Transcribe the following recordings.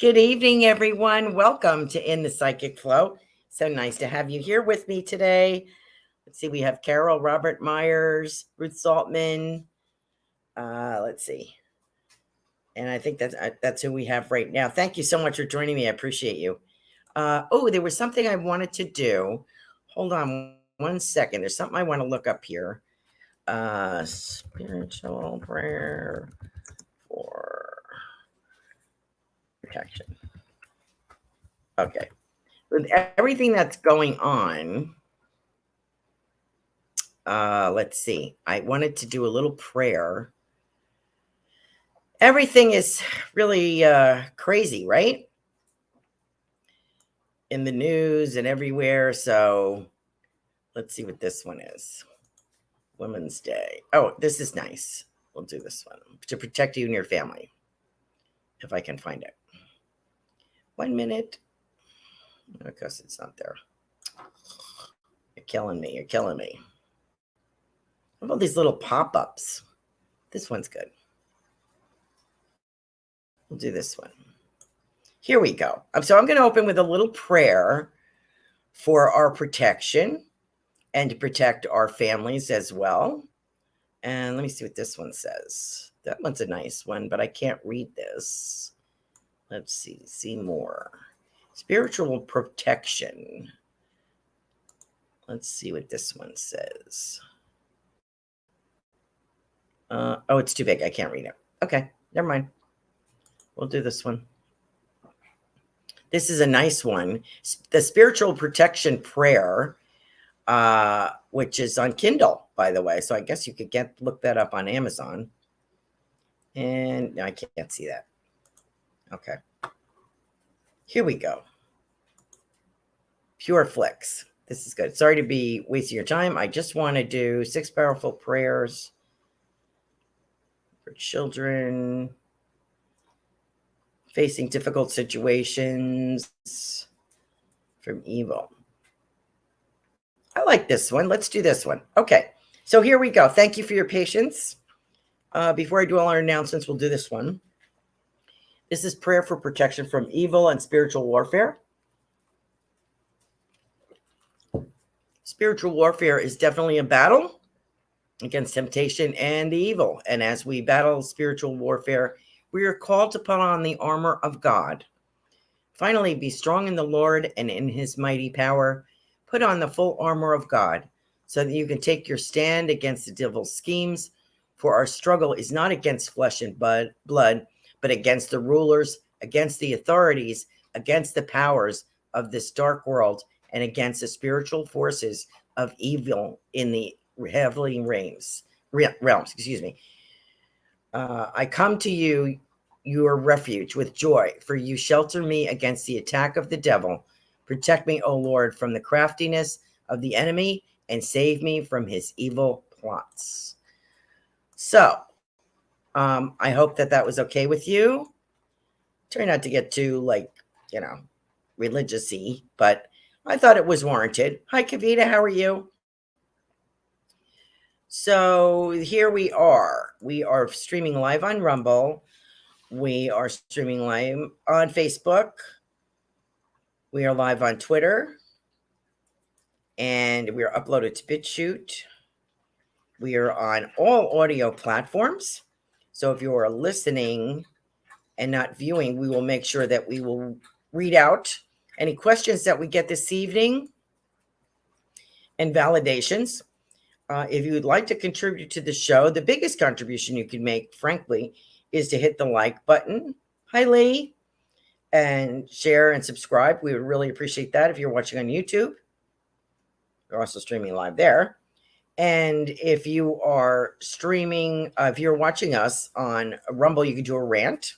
Good evening, everyone. Welcome to In the Psychic Flow. So nice to have you here with me today. Let's see, we have Carol, Robert Myers, Ruth Saltman. Let's see. And I think that's who we have right now. Thank you so much for joining me. I appreciate you. There was something I wanted to do. Hold on one second. There's something I want to look up here. Spiritual prayer for protection. Okay. With everything that's going on, let's see. I wanted to do a little prayer. Everything is really crazy, right? In the news and everywhere. So let's see what this one is. Women's Day. Oh, this is nice. We'll do this one to protect you and your family. If I can find it. 1 minute. Because it's not there. You're killing me. You're killing me. How about these little pop-ups? This one's good. We'll do this one. Here we go. So I'm going to open with a little prayer for our protection and to protect our families as well. And let me see what this one says. That one's a nice one, but I can't read this. Let's see more. Spiritual protection. Let's see what this one says. Oh, it's too big. I can't read it. Okay, never mind. We'll do this one. This is a nice one. The Spiritual Protection Prayer, which is on Kindle, by the way. So I guess you could look that up on Amazon. And no, I can't see that. Okay. Here we go. Pure Flicks. This is good. Sorry to be wasting your time. I just want to do 6 powerful prayers for children facing difficult situations from evil. I like this one. Let's do this one. Okay. So here we go. Thank you for your patience. Before I do all our announcements, we'll do this one. This is prayer for protection from evil and spiritual warfare. Spiritual warfare is definitely a battle against temptation and the evil. And as we battle spiritual warfare, we are called to put on the armor of God. Finally, be strong in the Lord and in his mighty power. Put on the full armor of God so that you can take your stand against the devil's schemes. For our struggle is not against flesh and blood, but against the rulers, against the authorities, against the powers of this dark world, and against the spiritual forces of evil in the heavenly realms. I come to you, your refuge, with joy, for you shelter me against the attack of the devil. Protect me, O Lord, from the craftiness of the enemy, and save me from his evil plots. So, I hope that was okay with you. Try not to get too, religious-y, but I thought it was warranted. Hi, Kavita. How are you? So here we are. We are streaming live on Rumble. We are streaming live on Facebook. We are live on Twitter. And we are uploaded to BitChute. We are on all audio platforms. So if you are listening and not viewing, we will make sure that we will read out any questions that we get this evening and validations. If you would like to contribute to the show, the biggest contribution you can make, frankly, is to hit the like button. Hi, Lee. And share and subscribe. We would really appreciate that if you're watching on YouTube. We're also streaming live there. And if you are streaming, if you're watching us on Rumble, you can do a rant.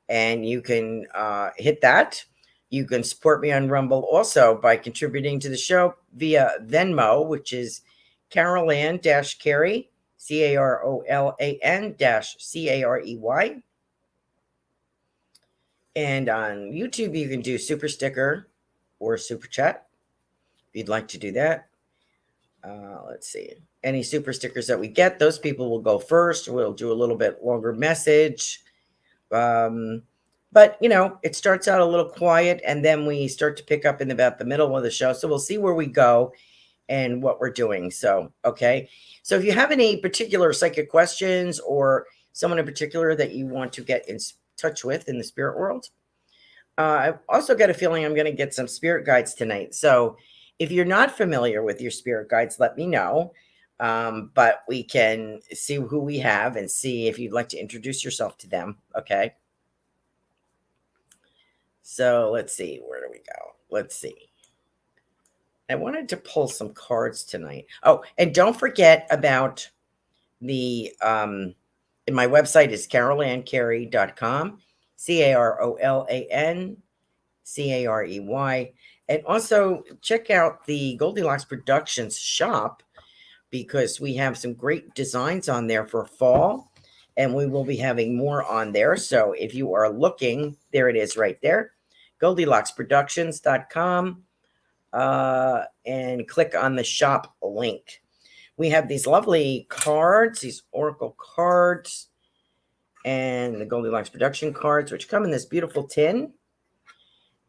And you can hit that. You can support me on Rumble also by contributing to the show via Venmo, which is Carolan Carey, CAROLAN-CAREY. And on YouTube, you can do super sticker or super chat if you'd like to do that. Let's see. Any super stickers that we get, those people will go first. We'll do a little bit longer message. But, it starts out a little quiet and then we start to pick up in about the middle of the show. So we'll see where we go and what we're doing. So, okay. So if you have any particular psychic questions or someone in particular that you want to get in touch with in the spirit world, I've also got a feeling I'm going to get some spirit guides tonight. So if you're not familiar with your spirit guides, let me know. But we can see who we have and see if you'd like to introduce yourself to them. Okay. So let's see. Where do we go? Let's see. I wanted to pull some cards tonight. Oh, and don't forget about the my website is carolancarey.com, CarolanCarey. And also check out the Goldylocks Productions shop because we have some great designs on there for fall and we will be having more on there. So if you are looking, there it is right there, GoldylocksProductions.com, and click on the shop link. We have these lovely cards, these oracle cards, and the Goldylocks production cards, which come in this beautiful tin.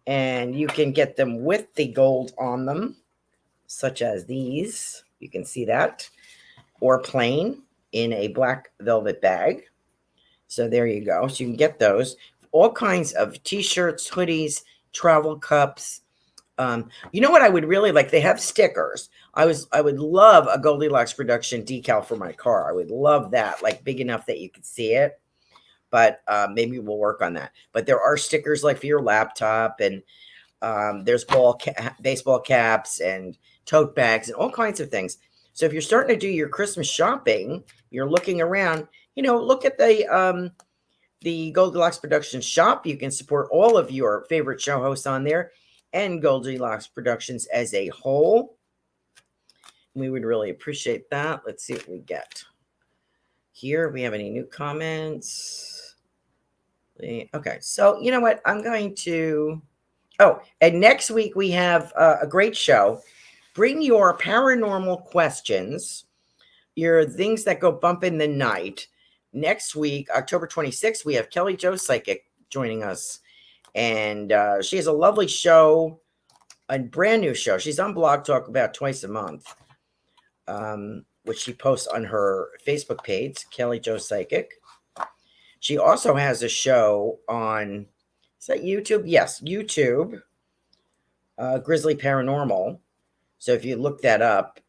And you can get them with the gold on them, such as these. You can see that. Or plain in a black velvet bag. So there you go. So you can get those. All kinds of t-shirts, hoodies, travel cups. You know what I would really like? They have stickers. I would love a Goldylocks production decal for my car. I would love that, like big enough that you could see it. But maybe we'll work on that. But there are stickers like for your laptop, and there's baseball caps and tote bags and all kinds of things. So if you're starting to do your Christmas shopping, you're looking around, look at the Goldylocks Productions shop. You can support all of your favorite show hosts on there and Goldylocks Productions as a whole. We would really appreciate that. Let's see what we get. Here, we have any new comments? Okay, so you know what? I'm going to... Oh, and next week we have a great show. Bring your paranormal questions, your things that go bump in the night. Next week, October 26th, we have Kelly Jo Psychic joining us. And she has a lovely show, a brand new show. She's on Blog Talk about twice a month, which she posts on her Facebook page, Kelly Jo Psychic. She also has a show on, is that YouTube? Yes, YouTube, Grizzly Paranormal. So if you look that up,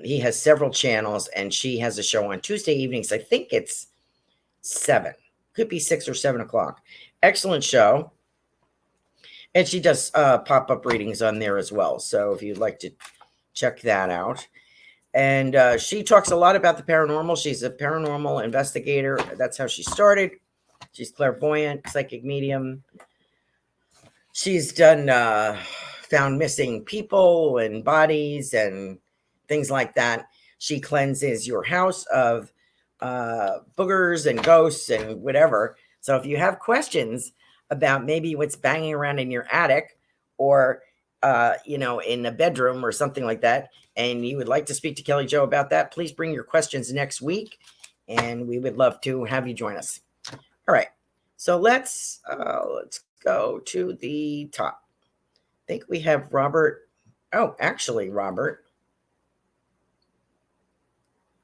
he has several channels, and she has a show on Tuesday evenings. I think it's 7, could be 6 or 7 o'clock. Excellent show. And she does pop-up readings on there as well. So if you'd like to check that out. And she talks a lot about the paranormal. She's a paranormal investigator. That's how she started. She's clairvoyant, psychic medium. She's done found missing people and bodies and things like that. She cleanses your house of boogers and ghosts and whatever. So if you have questions about maybe what's banging around in your attic or in a bedroom or something like that, and you would like to speak to Kelly Jo about that, please bring your questions next week, and we would love to have you join us. All right, so let's go to the top. I think we have Robert. Oh, actually, Robert.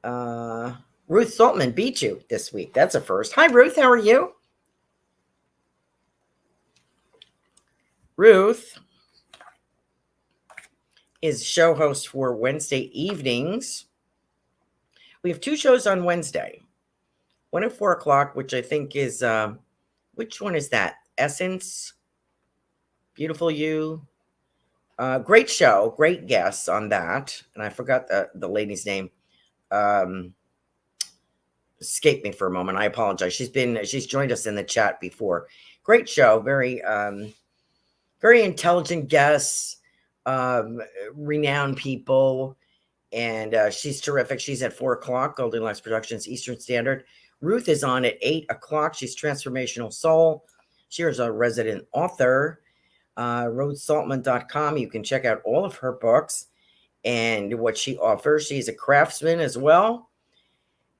Ruth Saltman beat you this week. That's a first. Hi, Ruth. How are you? Ruth is show host for Wednesday evenings. We have 2 shows on Wednesday. One at 4 o'clock, which I think is, which one is that? Essence, Beautiful You. Great show, great guests on that. And I forgot the lady's name. Escaped me for a moment. I apologize. She's joined us in the chat before. Great show, very intelligent guests, renowned people, and she's terrific. She's at 4 o'clock, Goldylocks Productions Eastern Standard. Ruth is on at 8 o'clock. She's Transformational Soul. She is a resident author. RhodeSaltman.com. You can check out all of her books and what she offers. She's a craftsman as well.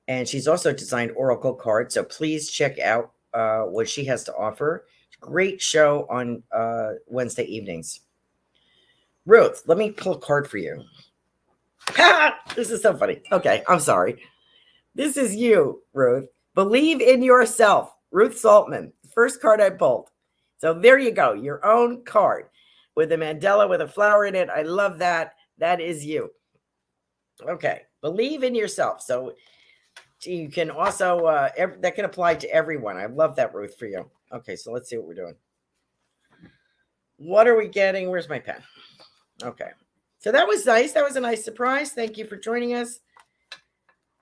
And she's also designed oracle cards. So please check out what she has to offer. Great show on Wednesday evenings. Ruth, let me pull a card for you. This is so funny. Okay, I'm sorry. This is you, Ruth. Believe in yourself. Ruth Saltman, the first card I pulled. So there you go, your own card with a mandala with a flower in it. I love that. That is you. Okay, believe in yourself. So you can also, that can apply to everyone. I love that, Ruth, for you. Okay, so let's see what we're doing. What are we getting? Where's my pen? Okay, so that was nice. That was a nice surprise. Thank you for joining us.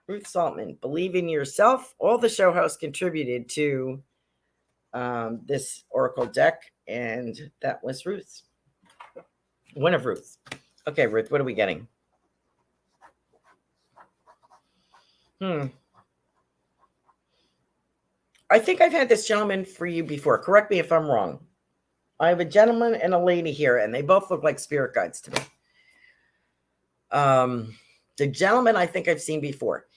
Ruth Saltman, believe in yourself. All the show hosts contributed to this Oracle deck, and that was Ruth's. One of Ruth's. Okay, Ruth, what are we getting? I think I've had this gentleman for you before. Correct me if I'm wrong. I have a gentleman and a lady here, and they both look like spirit guides to me. The gentleman I think I've seen before,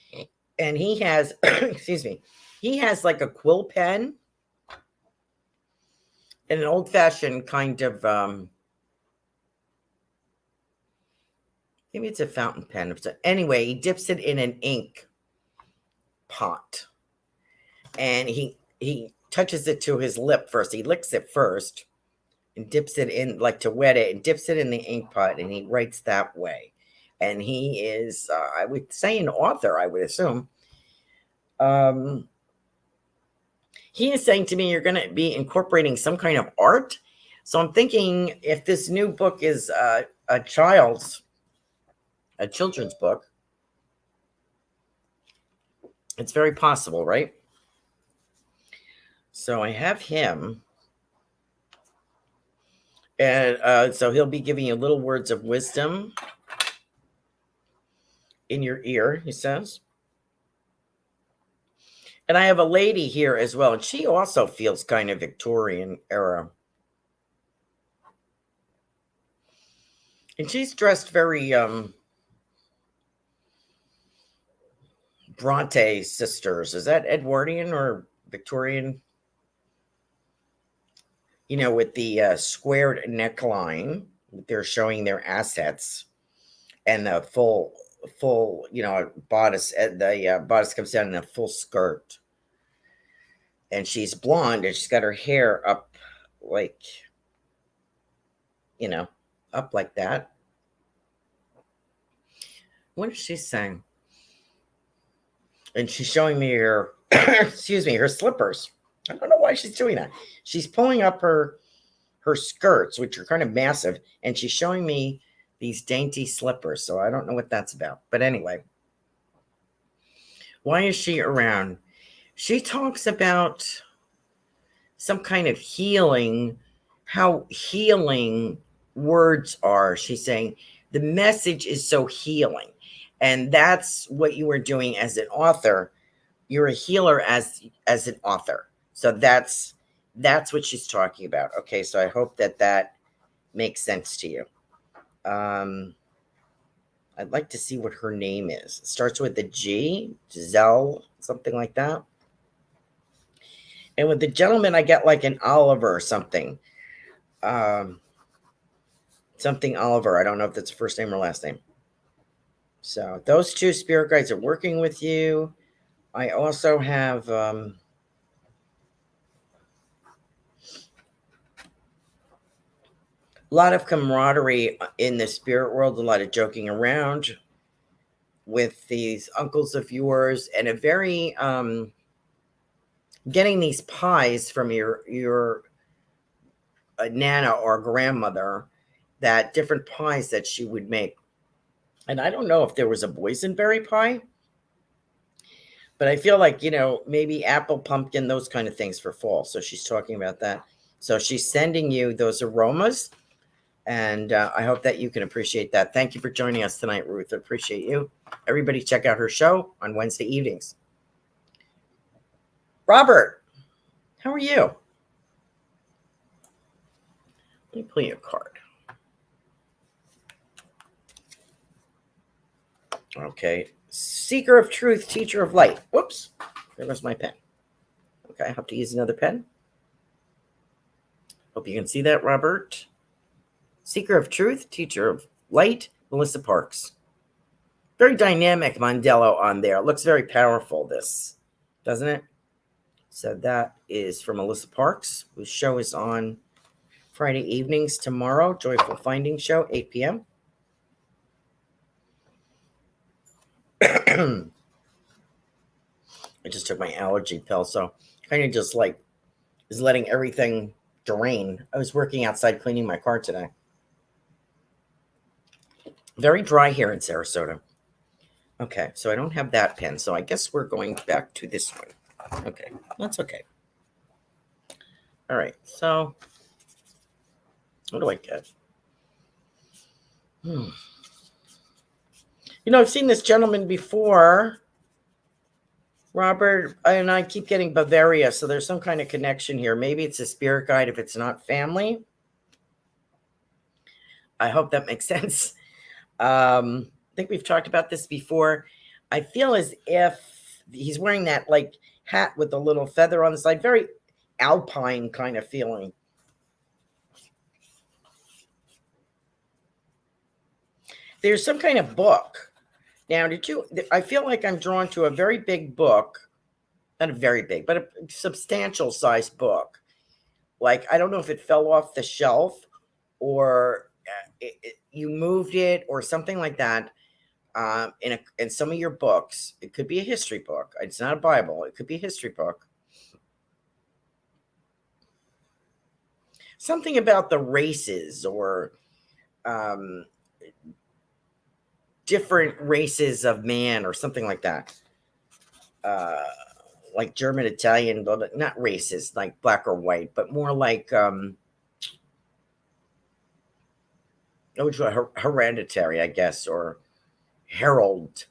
and he has, excuse me, he has like a quill pen and an old-fashioned kind of, maybe it's a fountain pen. So anyway, he dips it in an ink pot, and he touches it to his lip first. He licks it first and dips it in, like to wet it, and dips it in the ink pot, and he writes that way. And he is, I would say, an author, I would assume. He is saying to me, you're going to be incorporating some kind of art. So I'm thinking if this new book is a children's book, it's very possible, right? So I have him. And so he'll be giving you little words of wisdom in your ear, he says. And I have a lady here as well, and she also feels kind of Victorian era. And she's dressed very Bronte sisters. Is that Edwardian or Victorian? You know, with the squared neckline, they're showing their assets, and the full, you know, bodice. The bodice comes down in a full skirt, and she's blonde, and she's got her hair up, like, you know, up like that. What is she saying? And she's showing me her, excuse me, her slippers. I don't know why she's doing that. She's pulling up her skirts, which are kind of massive, and she's showing me these dainty slippers. So I don't know what that's about. But anyway, why is she around? She talks about some kind of healing, how healing words are. She's saying the message is so healing. And that's what you were doing as an author. You're a healer as an author. So that's what she's talking about. Okay, so I hope that makes sense to you. I'd like to see what her name is. It starts with a G, Giselle, something like that. And with the gentleman, I get like an Oliver or something. Something Oliver. I don't know if that's first name or last name. So those two spirit guides are working with you. I also have a lot of camaraderie in the spirit world, a lot of joking around with these uncles of yours, and a very getting these pies from your nana or grandmother, that different pies that she would make. And I don't know if there was a boysenberry pie, but I feel like, you know, maybe apple, pumpkin, those kind of things for fall. So she's talking about that. So she's sending you those aromas, and I hope that you can appreciate that. Thank you for joining us tonight, Ruth. I appreciate you. Everybody check out her show on Wednesday evenings. Robert, how are you? Let me pull you a card. Okay. Seeker of truth, teacher of light. Whoops. There goes my pen. Okay, I have to use another pen. Hope you can see that, Robert. Seeker of Truth, Teacher of Light, Melissa Parks. Very dynamic Mondello on there. It looks very powerful, this, doesn't it? So that is from Melissa Parks, whose show is on Friday evenings tomorrow. Joyful Finding Show, 8 p.m. I just took my allergy pill, so kind of just like is letting everything drain. I was working outside cleaning my car today. Very dry here in Sarasota. Okay, so I don't have that pen, so I guess we're going back to this one. Okay, that's okay. All right, so what do I get? You know, I've seen this gentleman before, Robert, and I keep getting Bavaria, so there's some kind of connection here. Maybe it's a spirit guide if it's not family. I hope that makes sense. I think we've talked about this before. I feel as if he's wearing that like hat with a little feather on the side, very alpine kind of feeling. There's some kind of book. Now, I feel like I'm drawn to a very big book, not a very big, but a substantial sized book. Like, I don't know if it fell off the shelf or you moved it or something like that. In some of your books, it could be a history book. It's not a Bible. It could be a history book. Something about the races or different races of man or something like that. Like German, Italian, not races like black or white, but more like hereditary, I guess, or herald.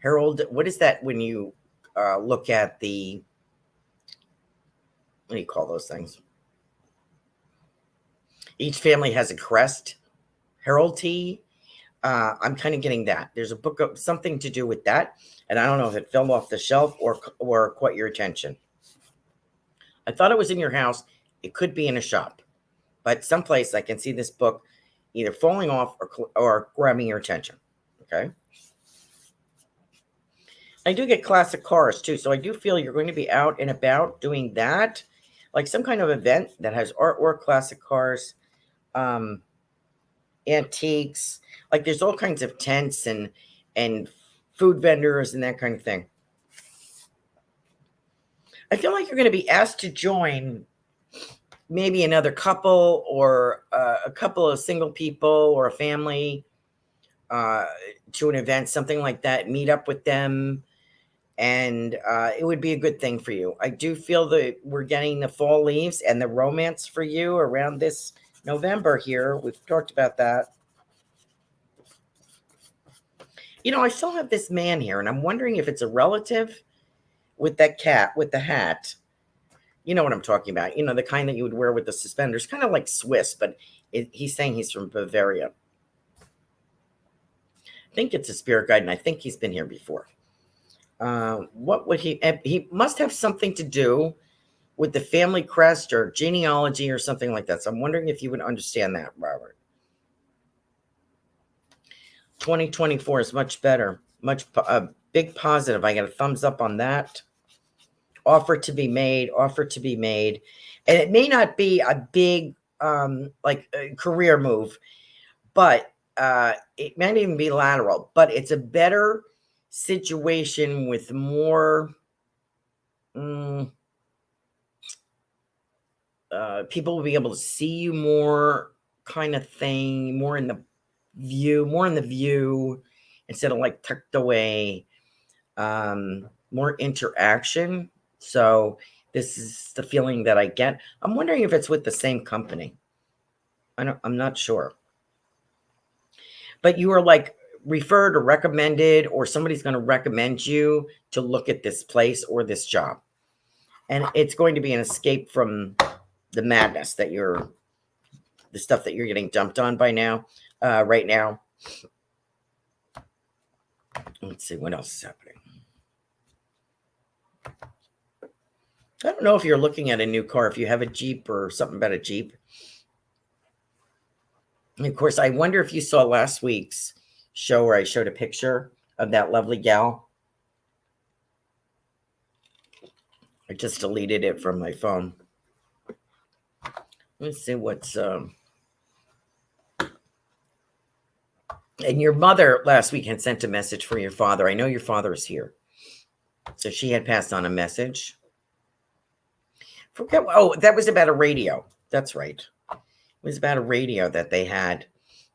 What is that when you look at the, what do you call those things? Each family has a crest. Heraldry. I'm kind of getting that. There's a book of something to do with that, and I don't know if it fell off the shelf or caught your attention. I thought it was in your house. It could be in a shop, but someplace I can see this book either falling off or grabbing your attention. Okay. I do get classic cars too, so I do feel you're going to be out and about doing that, like some kind of event that has artwork, classic cars, antiques. Like there's all kinds of tents and food vendors and that kind of thing. I feel like you're going to be asked to join maybe another couple or a couple of single people or a family to an event, something like that. Meet up with them, and it would be a good thing for you. I do feel that we're getting the fall leaves and the romance for you around this November here. We've talked about that. You know, I still have this man here, and I'm wondering if it's a relative with that cat with the hat. You know what I'm talking about. You know, the kind that you would wear with the suspenders, kind of like Swiss, but he's saying he's from Bavaria. I think it's a spirit guide, and I think he's been here before. What would he must have something to do with the family crest or genealogy or something like that. So I'm wondering if you would understand that, Robert. 2024 is much better, big positive. I got a thumbs up on that. Offer to be made, and it may not be a big like a career move, but it might even be lateral, but it's a better situation with more people will be able to see you more, kind of thing, more in the view instead of like tucked away, more interaction. So this is the feeling that I get. I'm wondering if it's with the same company. I'm not sure. But you are like referred or recommended, or somebody's going to recommend you to look at this place or this job. And it's going to be an escape from the madness that the stuff that you're getting dumped on by now, right now. Let's see what else is happening. I don't know if you're looking at a new car, if you have a Jeep or something about a Jeep. And of course, I wonder if you saw last week's show where I showed a picture of that lovely gal. I just deleted it from my phone. Let's see what's and your mother last week had sent a message for your father. I know your father is here. So she had passed on a message. That was about a radio. That's right. It was about a radio that they had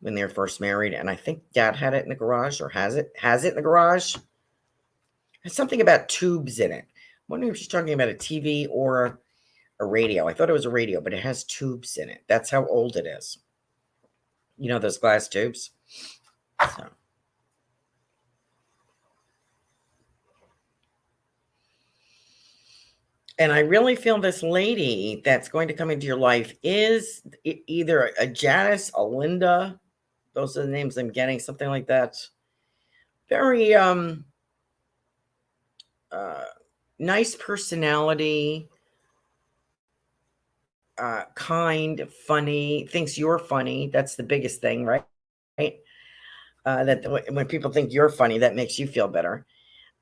when they were first married. And I think Dad had it in the garage, or has it in the garage. There's something about tubes in it. I'm wondering if she's talking about a TV or a radio. I thought it was a radio, but it has tubes in it. That's how old it is. You know, those glass tubes. So. And I really feel this lady that's going to come into your life is either a Janice, a Linda. Those are the names I'm getting, something like that. Very nice personality, kind, funny, thinks you're funny. That's the biggest thing, right? That when people think you're funny, that makes you feel better.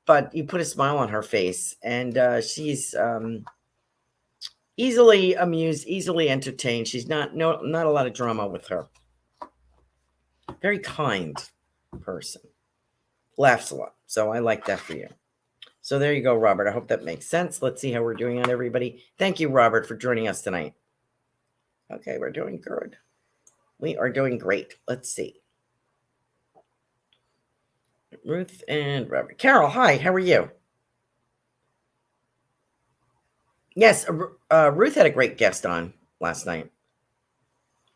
But you put a smile on her face, and she's easily amused, easily entertained. She's not a lot of drama with her. Very kind person. Laughs a lot. So I like that for you. So there you go, Robert. I hope that makes sense. Let's see how we're doing on everybody. Thank you, Robert, for joining us tonight. Okay, we're doing good. We are doing great. Let's see. Ruth and Robert. Carol, hi. How are you? Yes, Ruth had a great guest on last night.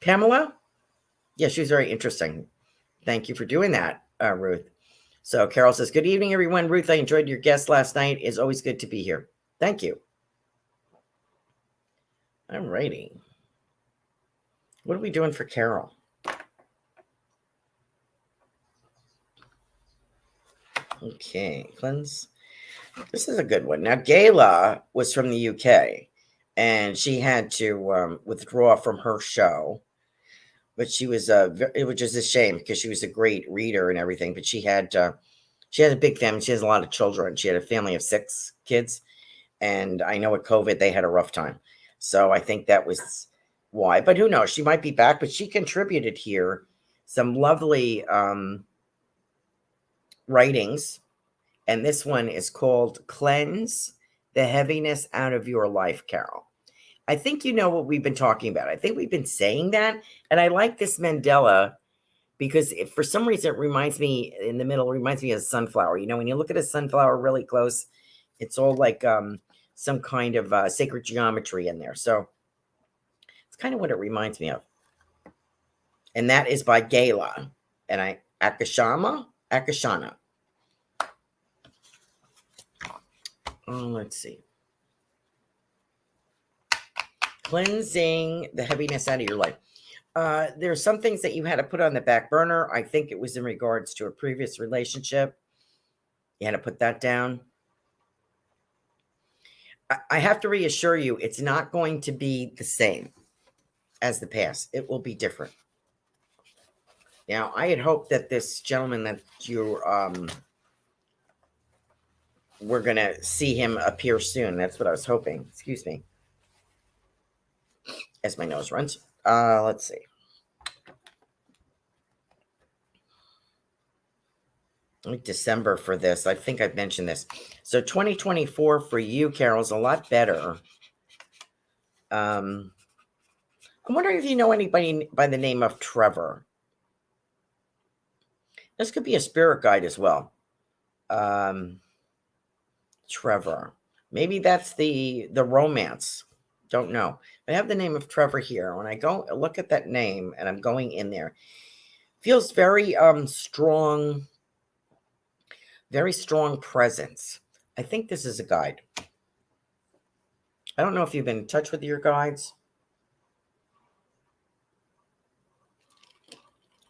Pamela? Yeah, she was very interesting. Thank you for doing that, Ruth. So Carol says, good evening, everyone. Ruth, I enjoyed your guest last night. It's always good to be here. Thank you. All righty. What are we doing for Carol? Okay, cleanse. This is a good one. Now, Gayla was from the UK, and she had to withdraw from her show. But she was, which is a shame because she was a great reader and everything. But she had a big family. She has a lot of children. She had a family of 6 kids, and I know with COVID they had a rough time. So I think that was why. But who knows? She might be back. But she contributed here some lovely writings. And this one is called Cleanse the Heaviness Out of Your Life, Carol. I think you know what we've been talking about. I think we've been saying that. And I like this mandala because for some reason it reminds me, in the middle, it reminds me of a sunflower. You know, when you look at a sunflower really close, it's all like some kind of sacred geometry in there. So it's kind of what it reminds me of. And that is by Gayla. And Akashana. Oh, let's see. Cleansing the heaviness out of your life. There's some things that you had to put on the back burner. I think it was in regards to a previous relationship. You had to put that down. I have to reassure you, it's not going to be the same as the past. It will be different. Now, I had hoped that this gentleman that you we're going to see him appear soon. That's what I was hoping. Excuse me. As my nose runs. Let's see. December for this. I think I've mentioned this. So 2024 for you, Carol, is a lot better. I'm wondering if you know anybody by the name of Trevor. This could be a spirit guide as well. Trevor. Maybe that's the romance. Don't know. I have the name of Trevor here. When I go look at that name and I'm going in there, feels very strong, very strong presence. I think this is a guide. I don't know if you've been in touch with your guides.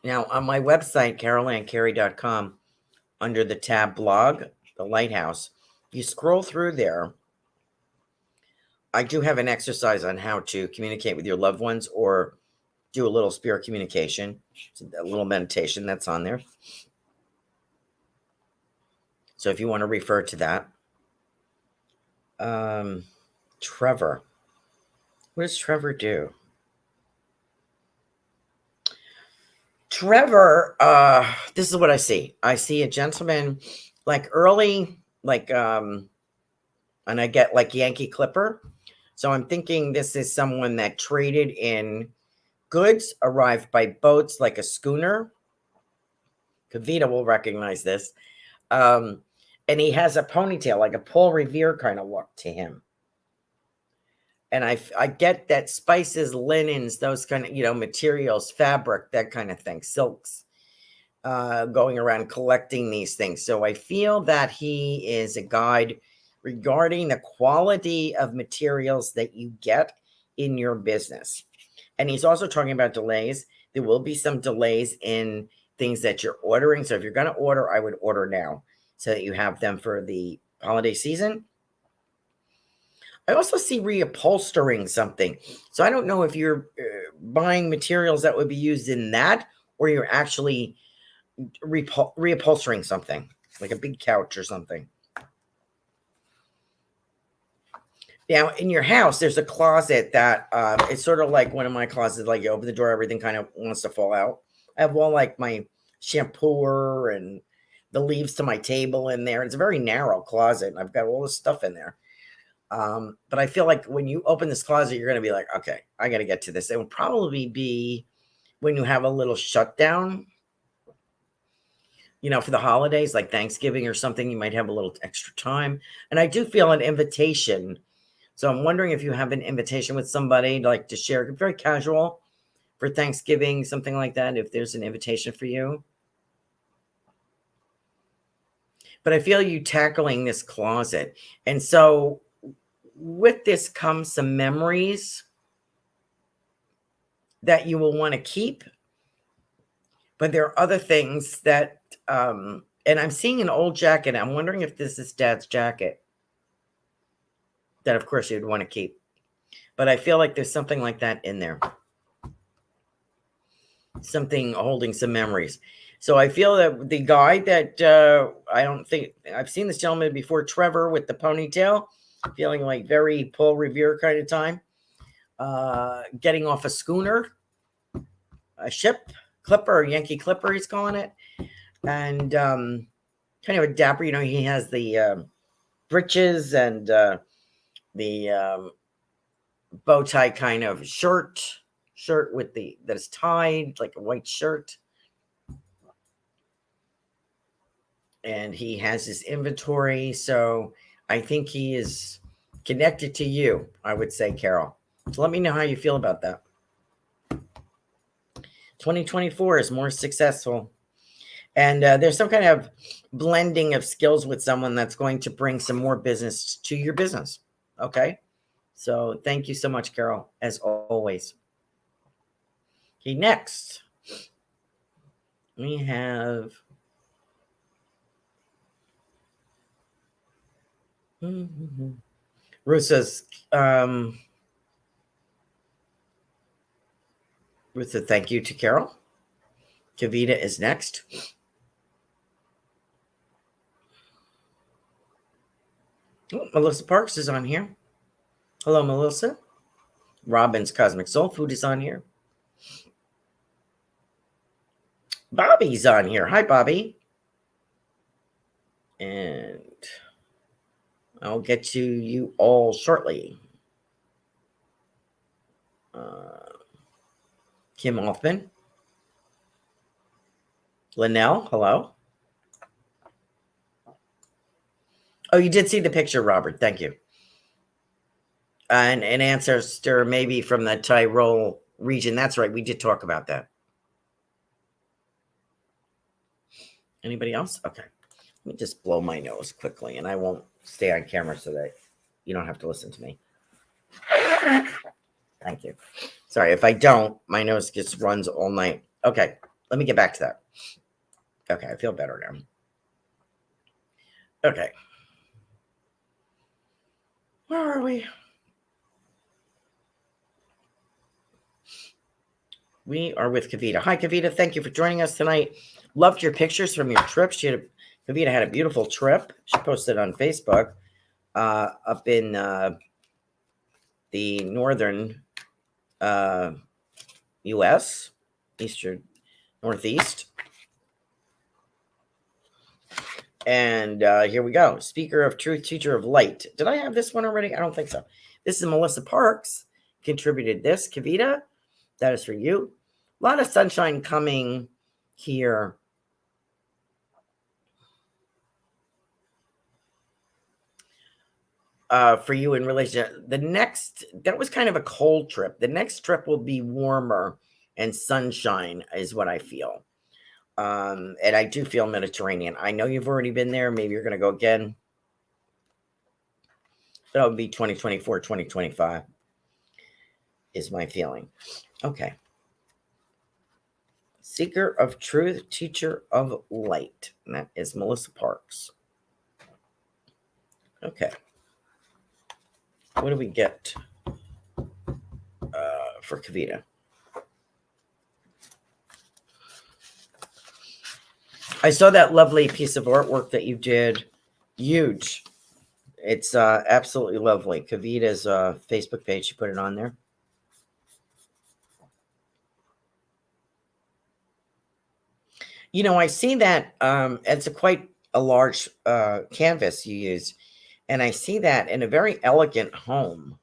Now, on my website, carolancarey.com, under the tab blog, the lighthouse, you scroll through there. I do have an exercise on how to communicate with your loved ones or do a little spirit communication. It's a little meditation that's on there. So if you want to refer to that. Trevor. What does Trevor do? Trevor, this is what I see. I see a gentleman like early, like, and I get like Yankee Clipper. So I'm thinking this is someone that traded in goods, arrived by boats like a schooner. Kavita will recognize this. And he has a ponytail, like a Paul Revere kind of look to him. And I get that spices, linens, those kind of, materials, fabric, that kind of thing, silks, going around collecting these things. So I feel that he is a guide regarding the quality of materials that you get in your business. And he's also talking about delays. There will be some delays in things that you're ordering. So if you're going to order, I would order now so that you have them for the holiday season. I also see reupholstering something. So I don't know if you're buying materials that would be used in that, or you're actually reupholstering something, like a big couch or something. Now, in your house, there's a closet that it's sort of like one of my closets, like you open the door, everything kind of wants to fall out. I have all like my shampooer and the leaves to my table in there. It's a very narrow closet, and I've got all this stuff in there. But I feel like when you open this closet, you're going to be like, okay, I got to get to this. It will probably be when you have a little shutdown, for the holidays, like Thanksgiving or something, you might have a little extra time. And I do feel an invitation. So I'm wondering if you have an invitation with somebody like to share, very casual for Thanksgiving, something like that, if there's an invitation for you. But I feel you tackling this closet. And so with this comes some memories that you will want to keep. But there are other things that, and I'm seeing an old jacket. I'm wondering if this is Dad's jacket that, of course, you'd want to keep. But I feel like there's something like that in there. Something holding some memories. So I feel that the guy that I don't think I've seen this gentleman before, Trevor with the ponytail, feeling like very Paul Revere kind of time. Getting off a schooner, a ship, Clipper, or Yankee Clipper, he's calling it. And kind of a dapper, he has the breeches and the bow tie kind of shirt with that is tied like a white shirt. And he has his inventory. So I think he is connected to you, I would say, Carol. So let me know how you feel about that. 2024 is more successful. And there's some kind of blending of skills with someone that's going to bring some more business to your business. Okay. So thank you so much, Carol, as always. Okay, next we have Ruth says, Ruth said, thank you to Carol. Kavita is next. Oh, Melissa Parks is on here. Hello, Melissa. Robin's Cosmic Soul Food is on here. Bobby's on here. Hi, Bobby. And I'll get to you all shortly. Kim Hoffman. Linnell, hello. Oh, you did see the picture, Robert. Thank you. And an ancestor maybe from the Tyrol region. That's right. We did talk about that. Anybody else? Okay. Let me just blow my nose quickly, and I won't stay on camera so that you don't have to listen to me. Thank you. Sorry, if I don't, my nose just runs all night. Okay, let me get back to that. Okay, I feel better now. Okay. Where are we? We are with Kavita. Hi, Kavita. Thank you for joining us tonight. Loved your pictures from your trip. Kavita had a beautiful trip. She posted on Facebook up in the northern U.S., eastern, northeast. And here we go. Speaker of Truth, Teacher of Light. Did I have this one already? I don't think so. This is Melissa Parks. Contributed this. Kavita, that is for you. A lot of sunshine coming here. For you in relation. That was kind of a cold trip. The next trip will be warmer and sunshine is what I feel. And I do feel Mediterranean. I know you've already been there. Maybe you're going to go again. That would be 2024, 2025 is my feeling. Okay. Seeker of Truth, Teacher of Light. And that is Melissa Parks. Okay. What do we get for Kavita? I saw that lovely piece of artwork that you did. Huge. It's absolutely lovely. Kavita's Facebook page, she put it on there. You know, I see that it's quite a large canvas you use. And I see that in a very elegant home.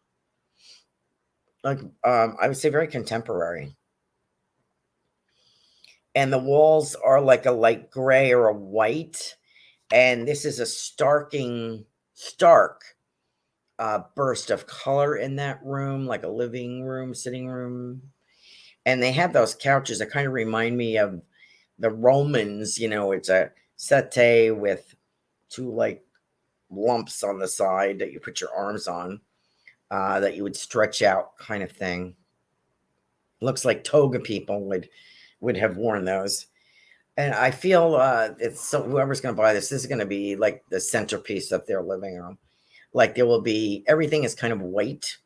Like, I would say very contemporary. And the walls are like a light gray or a white. And this is a stark burst of color in that room, like a living room, sitting room. And they have those couches that kind of remind me of the Romans. You know, it's a settee with two like lumps on the side that you put your arms on, that you would stretch out kind of thing. Looks like toga people would have worn those. And I feel it's so whoever's going to buy this is going to be like the centerpiece of their living room. Like there will be, everything is kind of white.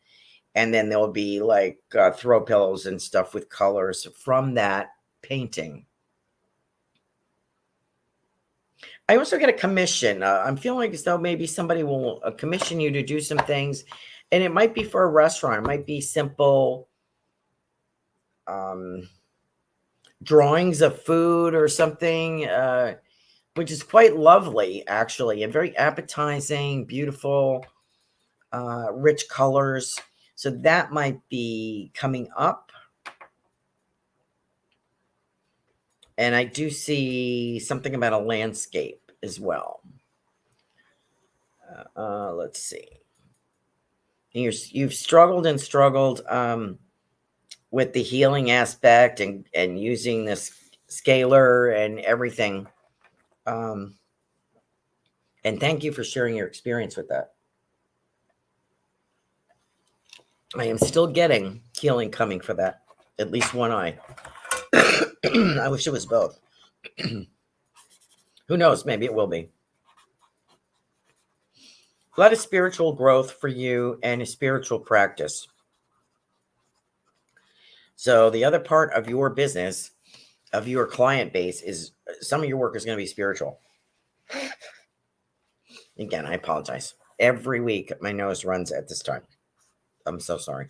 And then there will be like throw pillows and stuff with colors from that painting. I also get a commission. I'm feeling as though maybe somebody will commission you to do some things. And it might be for a restaurant. It might be simple drawings of food or something, which is quite lovely, actually, and very appetizing, beautiful, rich colors. So that might be coming up. And I do see something about a landscape as well. Let's see. You've struggled with the healing aspect and using this scalar and everything. And thank you for sharing your experience with that. I am still getting healing coming for that. At least one eye. I wish it was both. Who knows? Maybe it will be. A lot of spiritual growth for you and a spiritual practice. So the other part of your business, of your client base, is some of your work is going to be spiritual. Again, I apologize. Every week, my nose runs at this time. I'm so sorry.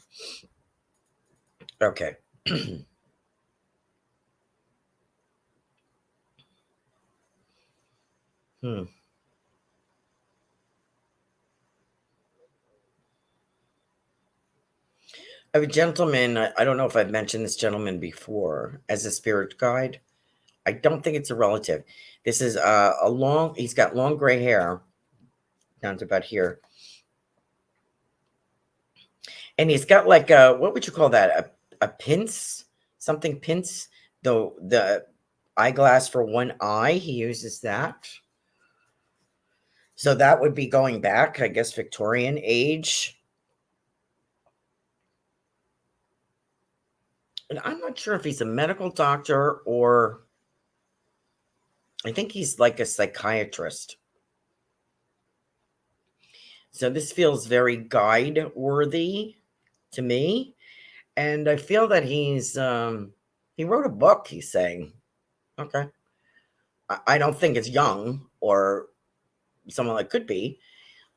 Okay. I have a gentleman. I don't know if I've mentioned this gentleman before as a spirit guide. I don't think it's a relative. This is he's got long gray hair down to about here. And he's got like what would you call that? A pince? Something pince? The eyeglass for one eye. He uses that. So that would be going back, I guess, Victorian age. And I'm not sure if he's a medical doctor or I think he's like a psychiatrist. So this feels very guide worthy to me. And I feel that he's He wrote a book, he's saying. Okay. I don't think it's young or someone that could be,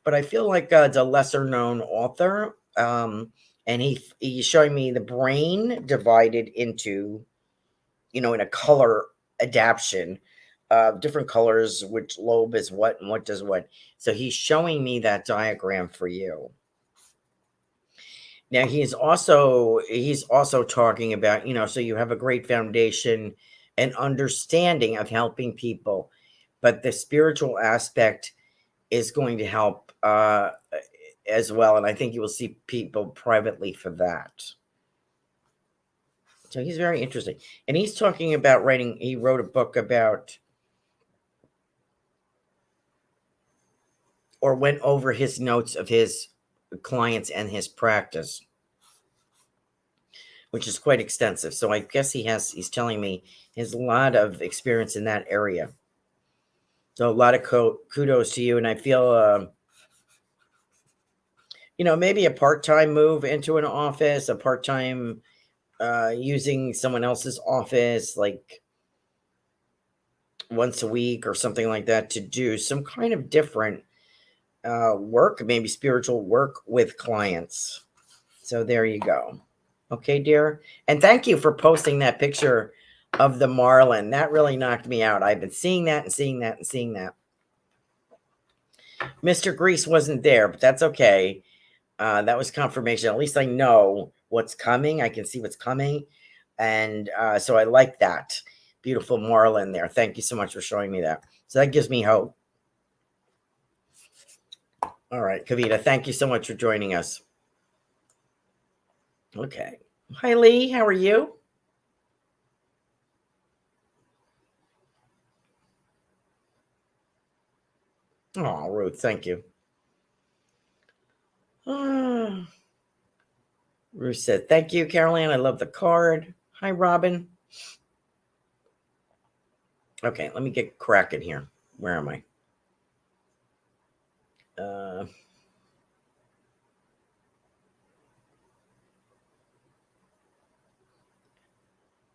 but I feel like it's a lesser known author. And he's showing me the brain divided into, in a color adaptation of different colors, which lobe is what and what does what. So he's showing me that diagram for you. Now he's also talking about, so you have a great foundation and understanding of helping people, but the spiritual aspect is going to help as well. And I think you will see people privately for that. So he's very interesting. And he's talking about he wrote a book about, or went over his notes of his clients and his practice, which is quite extensive. So I guess he's telling me he has a lot of experience in that area. So a lot of kudos to you. And I feel, maybe a part-time move into an office, a part-time using someone else's office, like once a week or something like that, to do some kind of different work, maybe spiritual work with clients. So there you go. Okay, dear. And thank you for posting that picture of the marlin. That really knocked me out. I've been seeing that and seeing that and seeing that. Mr. Grease wasn't there, but that's okay. That was confirmation. At least I know what's coming. I can see what's coming. And so I like that. Beautiful marlin there. Thank you so much for showing me that. So that gives me hope. All right, Kavita, thank you so much for joining us. Okay. Hi, Lee. How are you? Oh, Ruth, thank you. Ruth said, thank you, Carolan. I love the card. Hi, Robin. Okay, let me get cracking here. Where am I?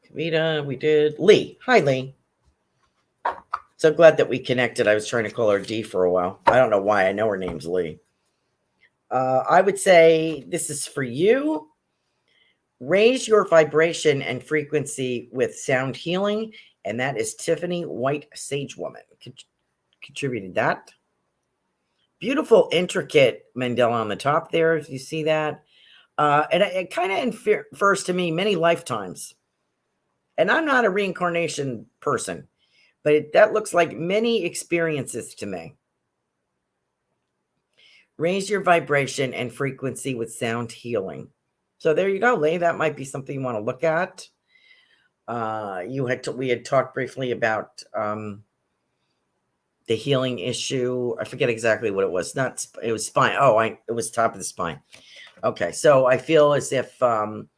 Kavita, we did. Lee. Hi, Lee. So glad that we connected. I was trying to call her Dee for a while. I don't know why. I know her name's Lee. I would say this is for you. Raise your vibration and frequency with sound healing. And that is Tiffany White Sage Woman. Contributed that. Beautiful, intricate mandala on the top there, if you see that. And it kind of infers to me many lifetimes. And I'm not a reincarnation person, but that looks like many experiences to me. Raise your vibration and frequency with sound healing. So there you go, Lee. That might be something you want to look at. We had talked briefly about the healing issue. I forget exactly what it was. It was spine. It was top of the spine. Okay, so I feel as if going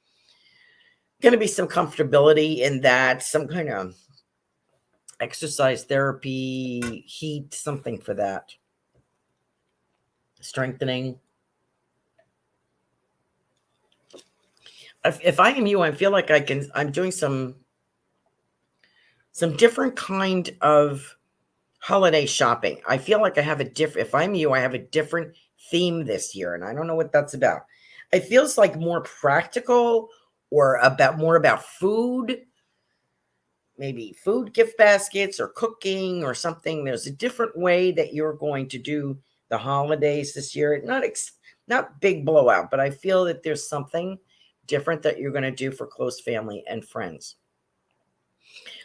to be some comfortability in that, some kind of exercise therapy, heat, something for that. Strengthening. If I am you, I feel like I'm doing some different kind of holiday shopping. I feel like if I'm you, I have a different theme this year, and I don't know what that's about. It feels like more practical or more about food, maybe food gift baskets or cooking or something. There's a different way that you're going to do the holidays this year. Not big blowout, but I feel that there's something different that you're going to do for close family and friends.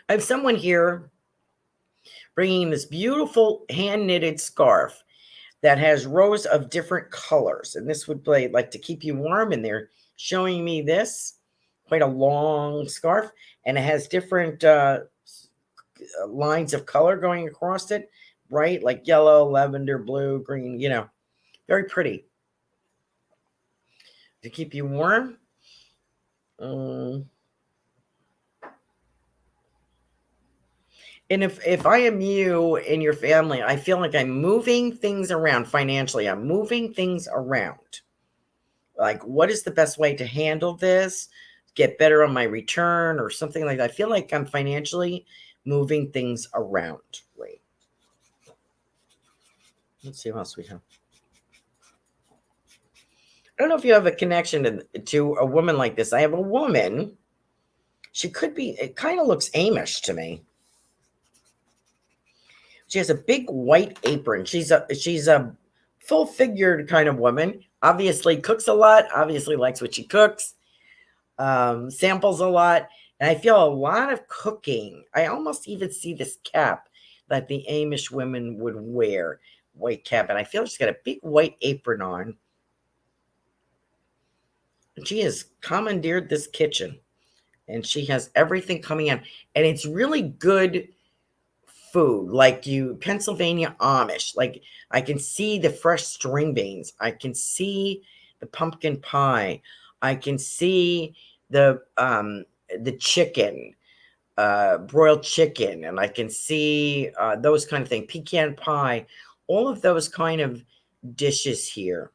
I have someone here bringing this beautiful hand-knitted scarf that has rows of different colors. And this would be like to keep you warm. And they're showing me this, quite a long scarf. And it has different lines of color going across it. Bright, like yellow, lavender, blue, green, very pretty. To keep you warm. And if I am you and your family, I feel like I'm moving things around financially. I'm moving things around. Like, what is the best way to handle this? get better on my return or something like that. I feel like I'm financially moving things around. Wait. Let's see what else we have. I don't know if you have a connection to a woman like this. I have a woman. She could be, it kind of looks Amish to me. She has a big white apron. She's a full-figured kind of woman. Obviously cooks a lot. Obviously likes what she cooks. Samples a lot. And I feel a lot of cooking. I almost even see this cap that the Amish women would wear. White cap. And I feel she's got a big white apron on. She has commandeered this kitchen. And she has everything coming in. And it's really good food, like Pennsylvania Amish. Like I can see the fresh string beans. I can see the pumpkin pie. I can see the chicken, broiled chicken, and I can see those kind of things. Pecan pie, all of those kind of dishes here.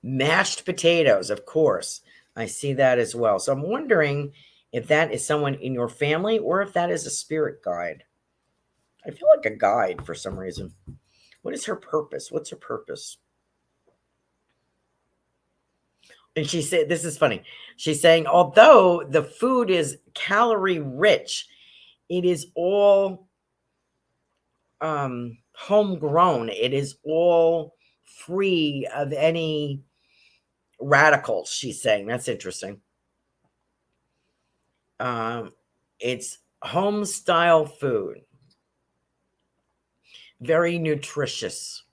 Mashed potatoes, of course. I see that as well. So I'm wondering if that is someone in your family or if that is a spirit guide. I feel like a guide for some reason. What is her purpose? What's her purpose? And she said, this is funny. She's saying, although the food is calorie rich, it is all homegrown. It is all free of any radicals, she's saying. That's interesting. It's home style food. Very nutritious.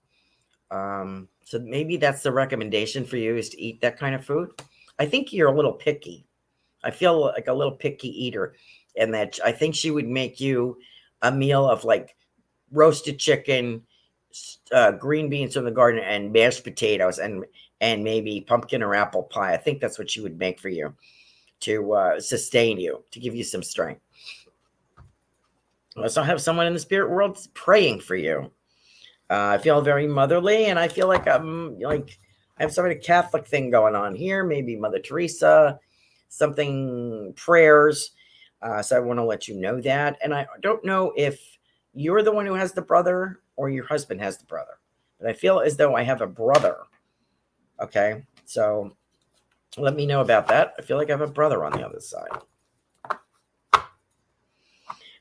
So maybe that's the recommendation for you, is to eat that kind of food. I think you're a little picky. I feel like a little picky eater, and that I think she would make you a meal of like roasted chicken, green beans from the garden, and mashed potatoes, and maybe pumpkin or apple pie. I think that's what she would make for you to sustain you, to give you some strength. I also have someone in the spirit world praying for you. I feel very motherly, and I feel like I'm like I have some of a Catholic thing going on here. Maybe Mother Teresa, something prayers. So I want to let you know that. And I don't know if you're the one who has the brother or your husband has the brother, but I feel as though I have a brother. Okay, so let me know about that. I feel like I have a brother on the other side.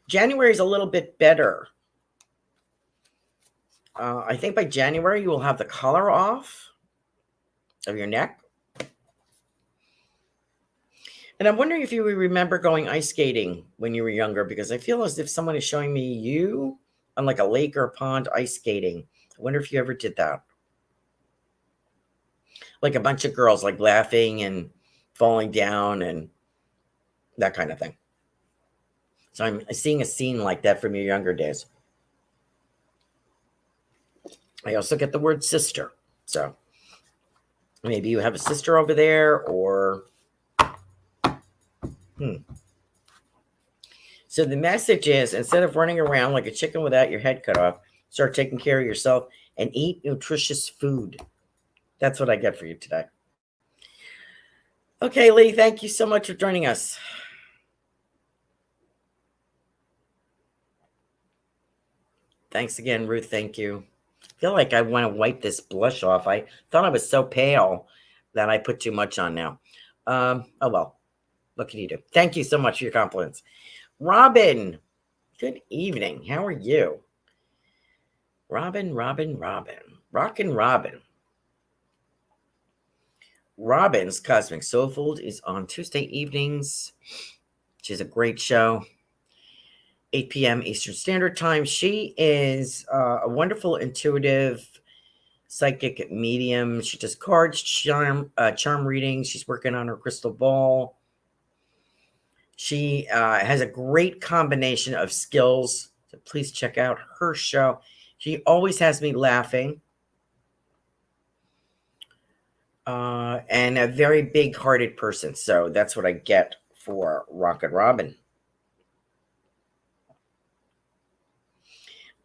January is a little bit better. I think by January you will have the collar off of your neck. And I'm wondering if you remember going ice skating when you were younger, because I feel as if someone is showing me you on like a lake or a pond ice skating. I wonder if you ever did that. Like a bunch of girls like laughing and falling down and that kind of thing. So I'm seeing a scene like that from your younger days. I also get the word sister. So maybe you have a sister over there, or So the message is, instead of running around like a chicken without your head cut off, start taking care of yourself and eat nutritious food. That's what I get for you today. Okay, Lee, thank you so much for joining us. Thanks again, Ruth. Thank you. I feel like I want to wipe this blush off. I thought I was so pale that I put too much on now. Oh, well, what can you do? Thank you so much for your compliments. Robin, good evening. How are you? Robin. Rockin' Robin. Robin's Cosmic Soul Food is on Tuesday evenings. She's a great show. 8 p.m. Eastern Standard Time. She is a wonderful, intuitive, psychic medium. She does cards, charm readings. She's working on her crystal ball. She has a great combination of skills. So please check out her show. She always has me laughing. And a very big-hearted person. So that's what I get for Rockin' Robin.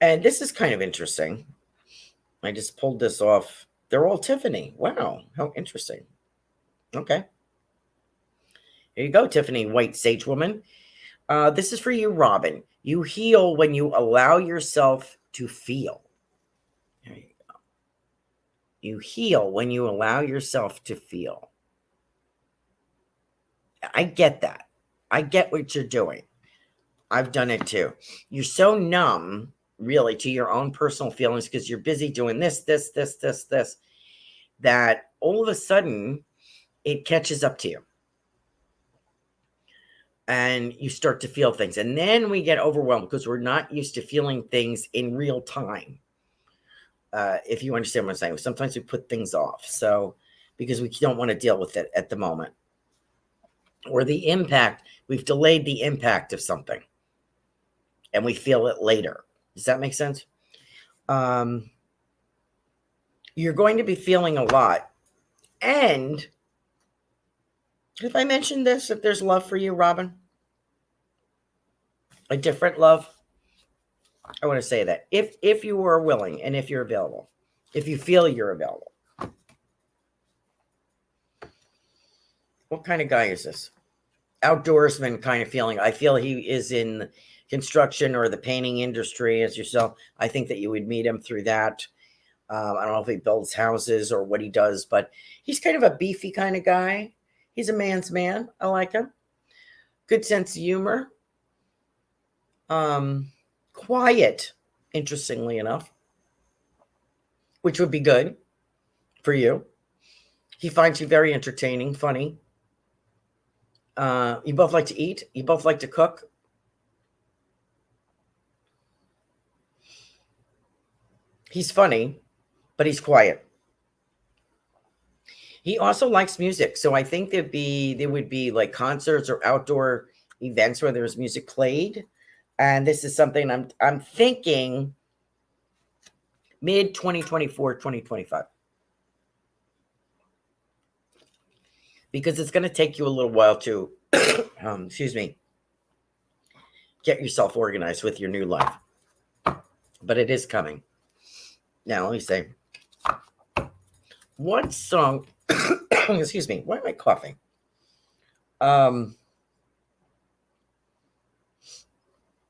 And this is kind of interesting. I just pulled this off. They're all Tiffany. Wow, how interesting. Okay. Here you go, Tiffany, White Sage Woman. This is for you, Robin. You heal when you allow yourself to feel. There you go. You heal when you allow yourself to feel. I get that. I get what you're doing. I've done it too. You're so numb, really, to your own personal feelings because you're busy doing this, that all of a sudden it catches up to you. And you start to feel things. And then we get overwhelmed because we're not used to feeling things in real time. If you understand what I'm saying. Sometimes we put things off. So, because we don't want to deal with it at the moment. Or the impact, we've delayed the impact of something. And we feel it later. Does that make sense? You're going to be feeling a lot. And have I mentioned this, if there's love for you, Robin? A different love? I want to say that. If you are willing and if you're available. If you feel you're available. What kind of guy is this? Outdoorsman kind of feeling. I feel he is in construction or the painting industry as yourself. I think that you would meet him through that. I don't know if he builds houses or what he does, but he's kind of a beefy kind of guy. He's a man's man. I like him. Good sense of humor. Quiet, interestingly enough, which would be good for you. He finds you very entertaining, funny. You both like to eat. You both like to cook. He's funny, but he's quiet. He also likes music. So I think there would be like concerts or outdoor events where there's music played. And this is something I'm thinking mid 2024, 2025. Because it's going to take you a little while to, excuse me, get yourself organized with your new life. But it is coming. Now, let me say, what song, excuse me, why am I coughing?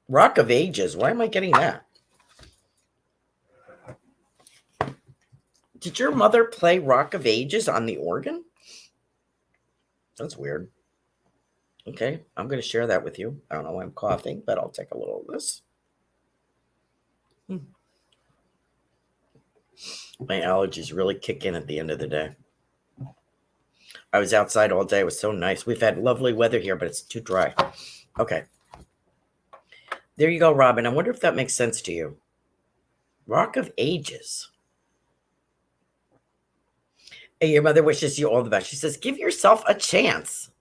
Rock of Ages, why am I getting that? Did your mother play Rock of Ages on the organ? That's weird. Okay, I'm going to share that with you. I don't know why I'm coughing, but I'll take a little of this. My allergies really kick in at the end of the day. I was outside all day. It was so nice. We've had lovely weather here, but it's too dry. Okay. There you go, Robin. I wonder if that makes sense to you. Rock of Ages. Hey, your mother wishes you all the best. She says, give yourself a chance.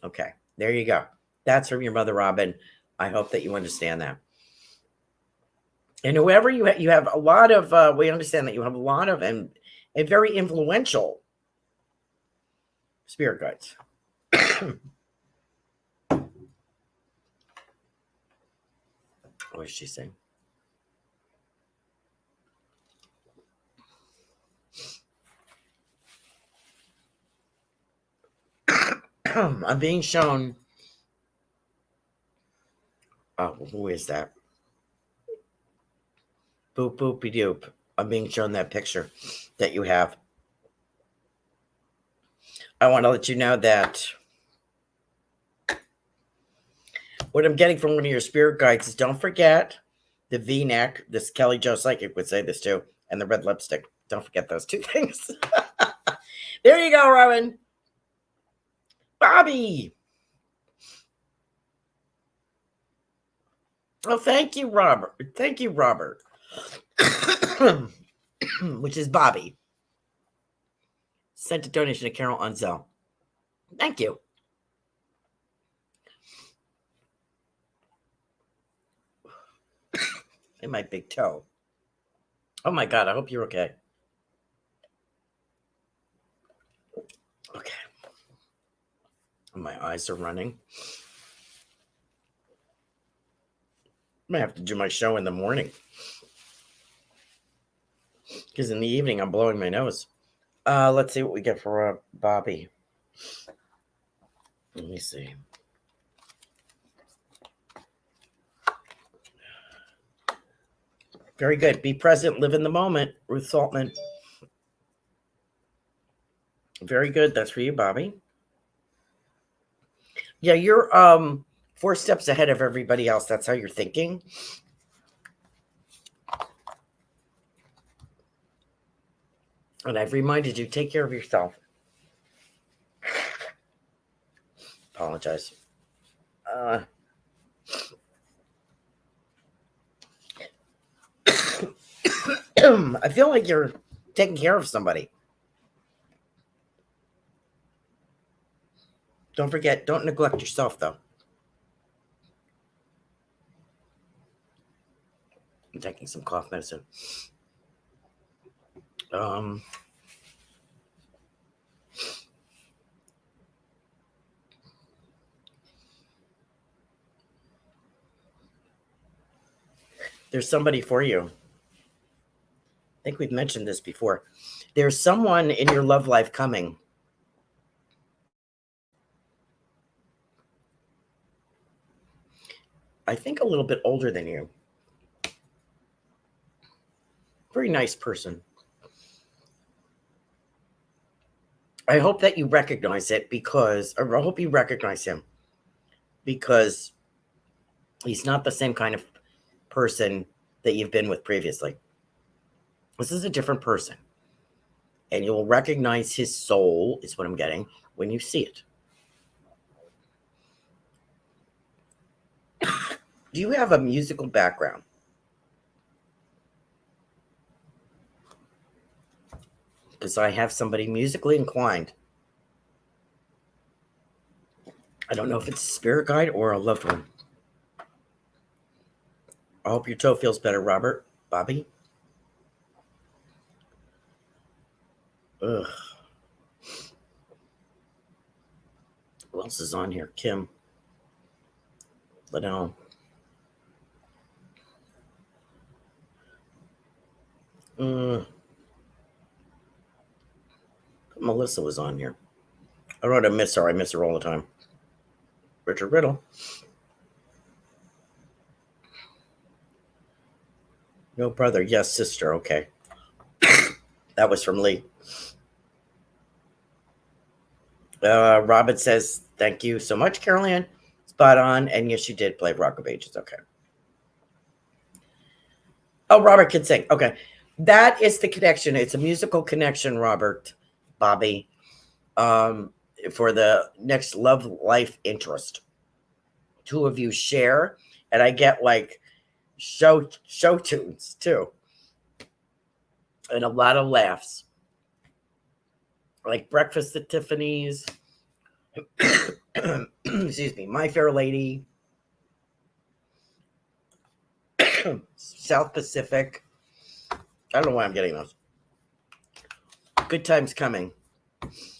Okay, there you go. That's from your mother, Robin. I hope that you understand that. And whoever you have a lot of, we understand that you have a lot of and very influential spirit guides. What is she saying? I'm being shown. Oh, who is that? Boop, boopy doop. I'm being shown that picture that you have. I want to let you know that what I'm getting from one of your spirit guides is don't forget the V-neck. This Kelly Joe Psychic would say this too. And the red lipstick. Don't forget those two things. There you go, Robin. Bobby. Oh, thank you, Robert. Thank you, Robert. Which is Bobby. Sent a donation to Carol on Zelle. Thank you. In my big toe. Oh my God, I hope you're okay. Okay. My eyes are running. I'm going to have to do my show in the morning. Because in the evening, I'm blowing my nose. Let's see what we get for Bobby. Let me see. Very good. Be present, live in the moment, Ruth Saltman. Very good. That's for you, Bobby. Yeah, you're 4 steps ahead of everybody else. That's how you're thinking. And I've reminded you, take care of yourself. Apologize. I feel like you're taking care of somebody. Don't forget, don't neglect yourself, though. I'm taking some cough medicine. There's somebody for you. I think we've mentioned this before. There's someone in your love life coming. I think a little bit older than you. Very nice person. I hope that you recognize it or I hope you recognize him because he's not the same kind of person that you've been with previously. This is a different person. And you'll recognize his soul, is what I'm getting, when you see it. Do you have a musical background? Because I have somebody musically inclined. I don't know if it's a spirit guide or a loved one. I hope your toe feels better, Robert. Bobby? Ugh. Who else is on here? Kim. Liddell. Melissa was on here. I wrote I miss her. I miss her all the time. Richard Riddle. No brother. Yes, sister. Okay. That was from Lee. Robin says, thank you so much, Carolan. Spot on. And yes, you did play Rock of Ages. Okay. Oh, Robert can sing. Okay. That is the connection. It's a musical connection, Robert, Bobby, for the next love life interest. 2 of you share, and I get like show tunes too. And a lot of laughs. Like Breakfast at Tiffany's. Excuse me. My Fair Lady. South Pacific. I don't know why I'm getting those. Good times coming.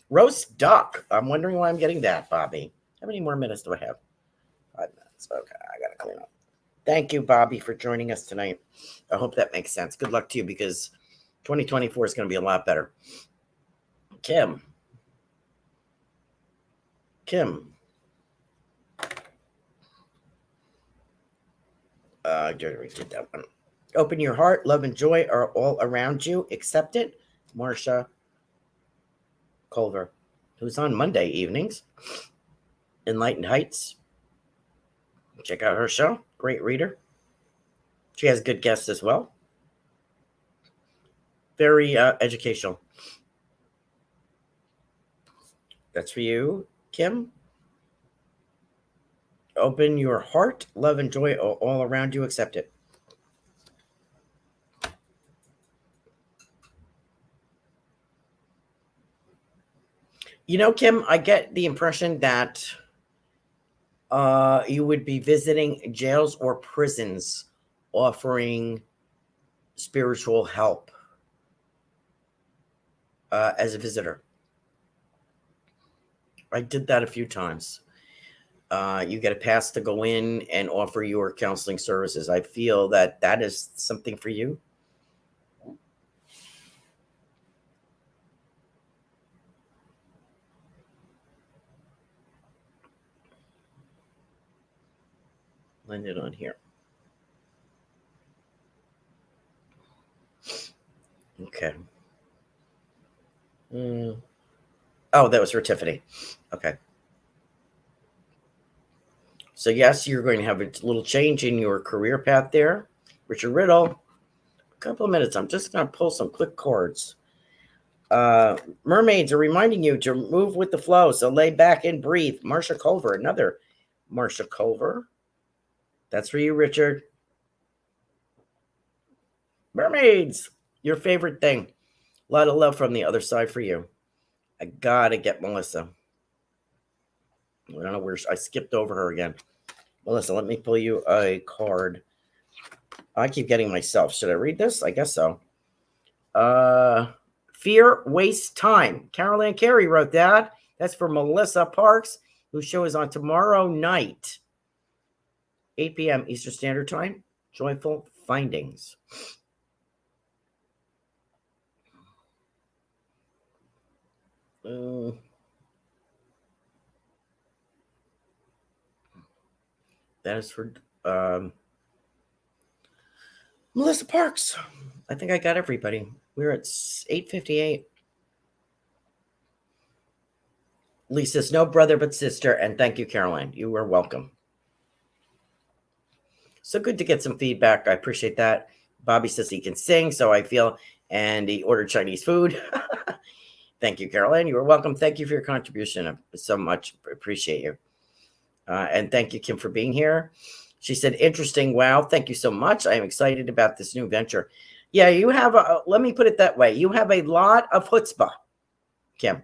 Roast duck. I'm wondering why I'm getting that, Bobby. How many more minutes do I have? 5 minutes. Okay, I gotta clean up. Thank you, Bobby, for joining us tonight. I hope that makes sense. Good luck to you because 2024 is going to be a lot better. Kim. I already did that one. Open your heart. Love and joy are all around you. Accept it. Marsha Culver, who's on Monday evenings. Enlightened Heights. Check out her show. Great reader. She has good guests as well. Very educational. That's for you, Kim. Open your heart. Love and joy are all around you. Accept it. You know, Kim, I get the impression that you would be visiting jails or prisons offering spiritual help as a visitor. I did that a few times. You get a pass to go in and offer your counseling services. I feel that that is something for you. Blend it on here. Okay. Oh, that was for Tiffany. Okay. So yes, you're going to have a little change in your career path there. Richard Riddle, a couple of minutes. I'm just going to pull some quick cards. Mermaids are reminding you to move with the flow. So lay back and breathe. Marsha Culver, another Marsha Culver. That's for you, Richard. Mermaids, your favorite thing. A lot of love from the other side for you. I gotta get Melissa. I don't know where I skipped over her again. Melissa, let me pull you a card. I keep getting myself. Should I read this? I guess so. Fear wastes time. Carolan Carey wrote that. That's for Melissa Parks, whose show is on tomorrow night, 8 p.m. Eastern Standard Time. Joyful Findings. That is for Melissa Parks. I think I got everybody. We're at 8:58. Lisa's no brother but sister, and thank you, Caroline. You are welcome. So good to get some feedback. I appreciate that. Bobby says he can sing, so I feel, and he ordered Chinese food. Thank you, Caroline. You are welcome. Thank you for your contribution so much. Appreciate you. And thank you, Kim, for being here. She said, interesting. Wow. Thank you so much. I am excited about this new venture. Yeah, you have, let me put it that way. You have a lot of chutzpah, Kim.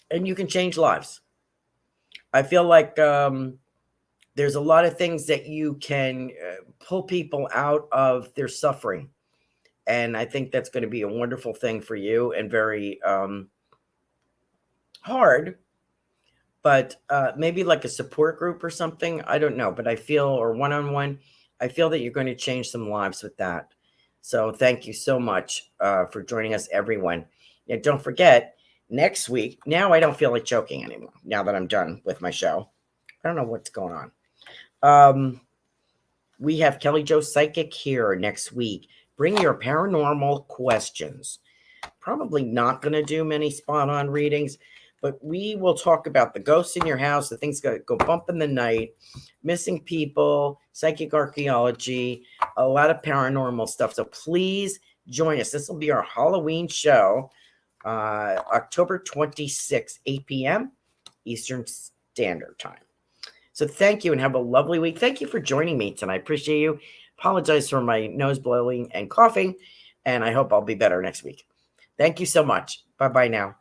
And you can change lives. I feel like there's a lot of things that you can pull people out of their suffering. And I think that's going to be a wonderful thing for you and very hard. But maybe like a support group or something. I don't know. But I feel, or one-on-one, I feel that you're going to change some lives with that. So thank you so much for joining us, everyone. And don't forget, next week, now I don't feel like joking anymore. Now that I'm done with my show. I don't know what's going on. We have Kelly Jo Psychic here next week. Bring your paranormal questions. Probably not going to do many spot-on readings, but we will talk about the ghosts in your house, the things that go bump in the night, missing people, psychic archaeology, a lot of paranormal stuff. So please join us. This will be our Halloween show, October 26th, 8 p.m. Eastern Standard Time. So thank you and have a lovely week. Thank you for joining me tonight. I appreciate you. Apologize for my nose blowing and coughing, and I hope I'll be better next week. Thank you so much. Bye-bye now.